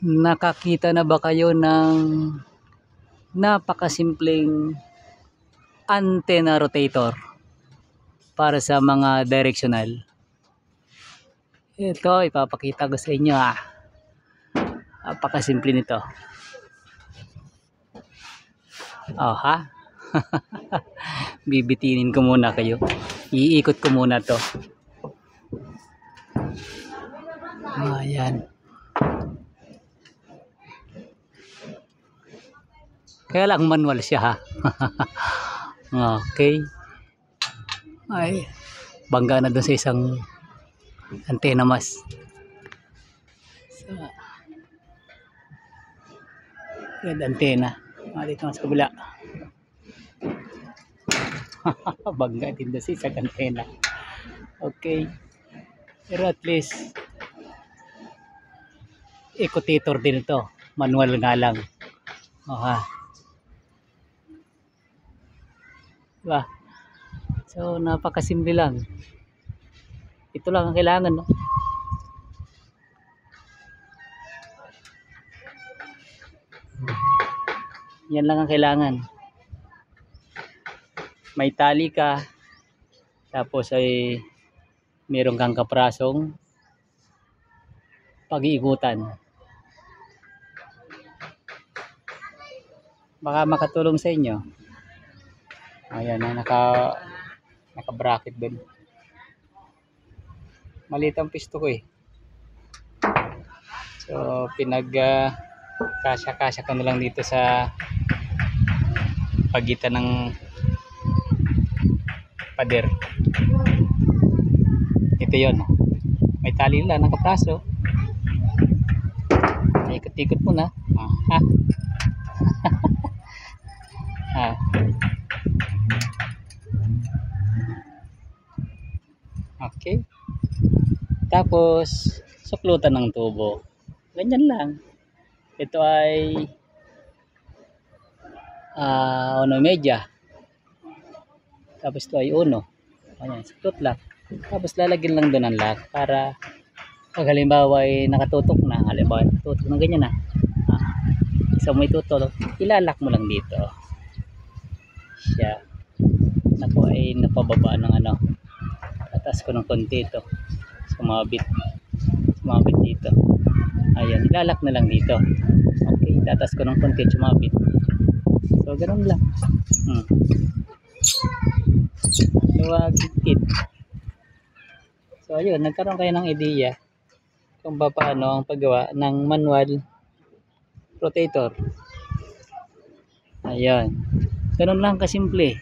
Nakakita na ba kayo ng napakasimpleng antenna rotator para sa mga directional? Ito, ipapakita ko sa inyo. Napakasimple nito. Oh, ha? Bibitinin ko muna kayo. Iikot ko muna to. Ayan. Kaya lang manual siya, ha. Okay. Ay, bangga na doon sa isang antena mas. So, red antena. Dito mas kabila. Bangga din doon sa isang antena. Okay. Pero at least ecotator din ito. Manual nga lang. Diba? So, napakasimple lang. Ito lang ang kailangan, no? Yan lang ang kailangan. May tali ka, tapos ay meron kang kaprasong pag-iikutan. Baka makatulong sa inyo. Ayan na, naka-bracket din. Maliit ang pisto ko eh. So, kasya-kasya ko na lang dito sa pagitan ng pader. Ito yon. May tali lang, nakapraso. Ikot-ikot muna. Okay. Tapos, suklutan ng tubo. Ganyan lang. Ito ay uno media. Tapos ito ay uno. Ayan, suklot lang. Tapos lalagyan lang doon ang lock para pag halimbawa ay nakatutok na. Halimbawa nakatutok ng ganyan na. So may tutok, ilalak mo lang dito. Siya. Ako ay napababa ng ano. Tatas ko ng konti ito. Sumabit dito. Ayan, ilalak na lang dito. Okay, tatas ko ng konti, sumabit. So ganun lang. Luwag-git. So ayun, nagkaroon kayo ng ideya kung paano ang paggawa ng manual rotator. Ayan. Ganun lang kasimple.